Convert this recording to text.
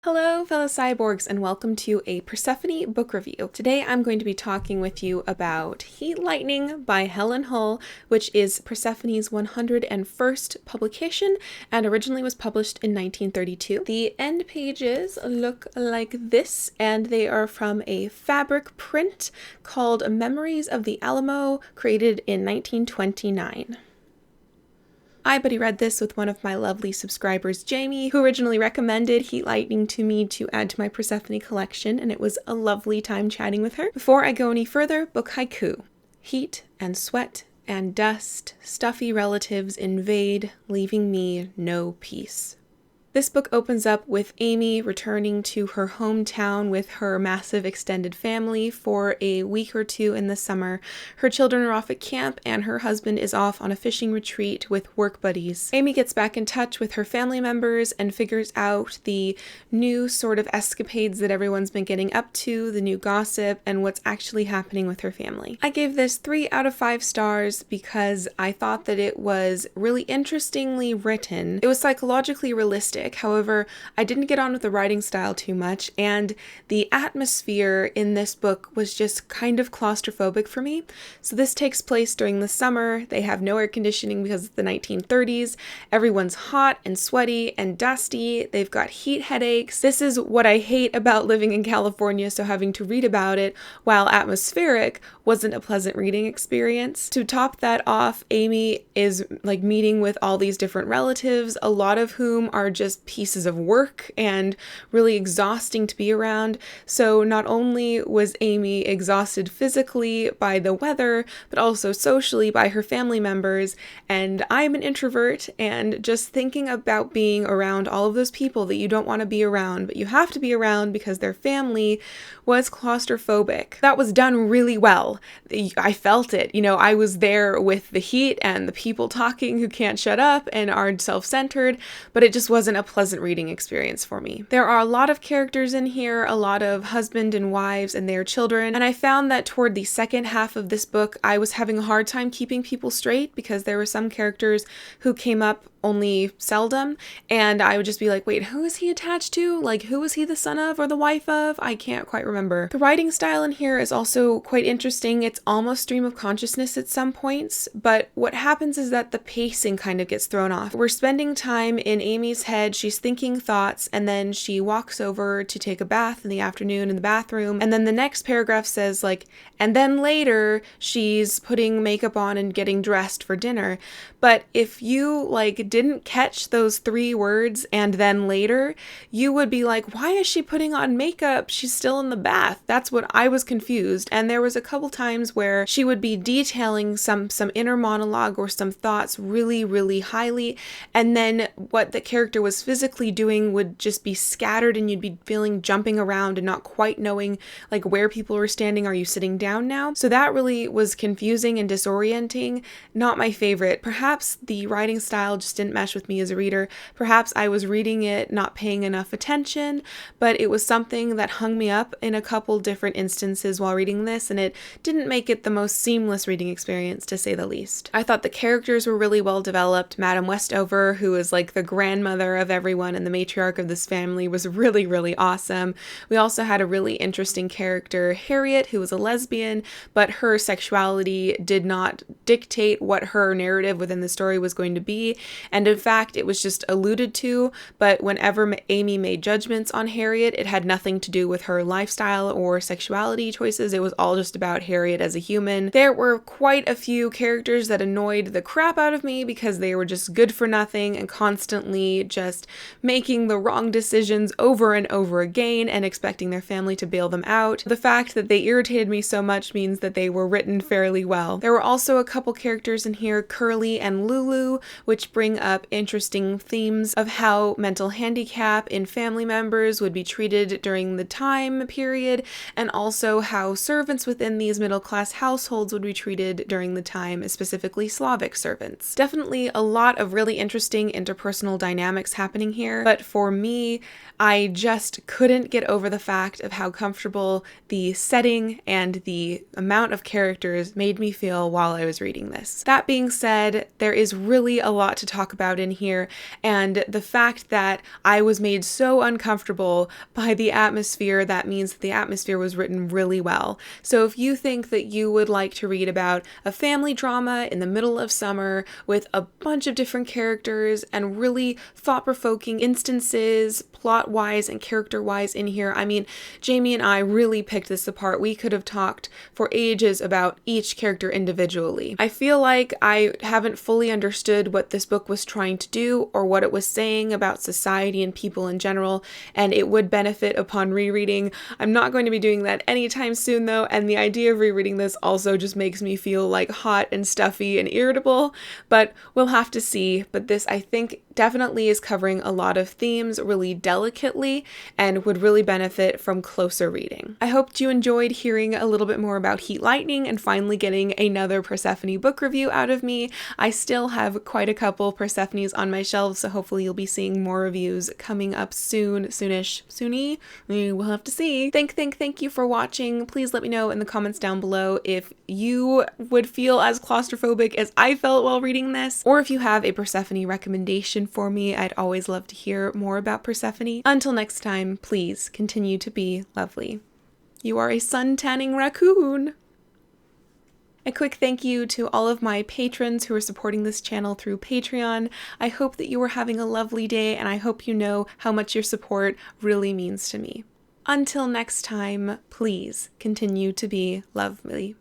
Hello, fellow cyborgs, and welcome to a Persephone book review. Today I'm going to be talking with you about Heat Lightning by Helen Hull, which is Persephone's 101st publication and originally was published in 1932. The end pages look like this, and they are from a fabric print called Memories of the Alamo, created in 1929. I buddy read this with one of my lovely subscribers, Jamie, who originally recommended Heat Lightning to me to add to my Persephone collection, and it was a lovely time chatting with her. Before I go any further, book haiku. Heat and sweat and dust, stuffy relatives invade, leaving me no peace. This book opens up with Amy returning to her hometown with her massive extended family for a week or two in the summer. Her children are off at camp and her husband is off on a fishing retreat with work buddies. Amy gets back in touch with her family members and figures out the new sort of escapades that everyone's been getting up to, the new gossip, and what's actually happening with her family. I gave this 3 out of 5 stars because I thought that it was really interestingly written. It was psychologically realistic. However, I didn't get on with the writing style too much, and the atmosphere in this book was just kind of claustrophobic for me. So this takes place during the summer. They have no air conditioning because it's the 1930s. Everyone's hot and sweaty and dusty. They've got heat headaches. This is what I hate about living in California, so having to read about it while atmospheric wasn't a pleasant reading experience. To top that off, Amy is meeting with all these different relatives, a lot of whom are just pieces of work and really exhausting to be around. So not only was Amy exhausted physically by the weather, but also socially by her family members. And I'm an introvert, and just thinking about being around all of those people that you don't want to be around, but you have to be around because they're family, was claustrophobic. That was done really well. I felt it. I was there with the heat and the people talking who can't shut up and are self-centered, but it just wasn't a pleasant reading experience for me. There are a lot of characters in here, a lot of husband and wives and their children, and I found that toward the second half of this book, I was having a hard time keeping people straight because there were some characters who came up only seldom, and I would just be like, wait, who is he attached to? Who is he the son of or the wife of? I can't quite remember. The writing style in here is also quite interesting. It's almost stream of consciousness at some points, but what happens is that the pacing kind of gets thrown off. We're spending time in Amy's head, she's thinking thoughts, and then she walks over to take a bath in the afternoon in the bathroom, and then the next paragraph says and then later she's putting makeup on and getting dressed for dinner. But if you didn't catch those 3 words and then later, you would be like, why is she putting on makeup? She's still in the bath. That's what I was confused. And there was a couple times where she would be detailing some inner monologue or some thoughts really, really highly, and then what the character was physically doing would just be scattered, and you'd be feeling jumping around and not quite knowing where people were standing. Are you sitting down now? So that really was confusing and disorienting. Not my favorite. Perhaps the writing style just didn't mesh with me as a reader. Perhaps I was reading it not paying enough attention, but it was something that hung me up in a couple different instances while reading this, and it didn't make it the most seamless reading experience, to say the least. I thought the characters were really well developed. Madame Westover, who is the grandmother of everyone and the matriarch of this family, was really, really awesome. We also had a really interesting character, Harriet, who was a lesbian, but her sexuality did not dictate what her narrative within the story was going to be, and in fact it was just alluded to, but whenever Amy made judgments on Harriet, it had nothing to do with her lifestyle or sexuality choices. It was all just about Harriet as a human. There were quite a few characters that annoyed the crap out of me because they were just good for nothing and constantly just making the wrong decisions over and over again and expecting their family to bail them out. The fact that they irritated me so much means that they were written fairly well. There were also a couple characters in here, Curly and Lulu, which bring up interesting themes of how mental handicap in family members would be treated during the time period, and also how servants within these middle-class households would be treated during the time, specifically Slavic servants. Definitely a lot of really interesting interpersonal dynamics happening here, but for me, I just couldn't get over the fact of how comfortable the setting and the amount of characters made me feel while I was reading this. That being said, there is really a lot to talk talk about in here, and the fact that I was made so uncomfortable by the atmosphere, that means that the atmosphere was written really well. So if you think that you would like to read about a family drama in the middle of summer with a bunch of different characters and really thought-provoking instances, plot-wise and character-wise in here, I mean, Jamie and I really picked this apart. We could have talked for ages about each character individually. I feel like I haven't fully understood what this book was trying to do or what it was saying about society and people in general, and it would benefit upon rereading. I'm not going to be doing that anytime soon though, and the idea of rereading this also just makes me feel like hot and stuffy and irritable, but we'll have to see. But this, I think, definitely is covering a lot of themes really delicately and would really benefit from closer reading. I hoped you enjoyed hearing a little bit more about Heat Lightning and finally getting another Persephone book review out of me. I still have quite a couple Persephones on my shelves, so hopefully you'll be seeing more reviews coming up soony. We'll have to see. Thank you for watching. Please let me know in the comments down below if you would feel as claustrophobic as I felt while reading this, or if you have a Persephone recommendation for me. I'd always love to hear more about Persephone. Until next time, please continue to be lovely. You are a sun-tanning raccoon! A quick thank you to all of my patrons who are supporting this channel through Patreon. I hope that you are having a lovely day, and I hope you know how much your support really means to me. Until next time, please continue to be lovely.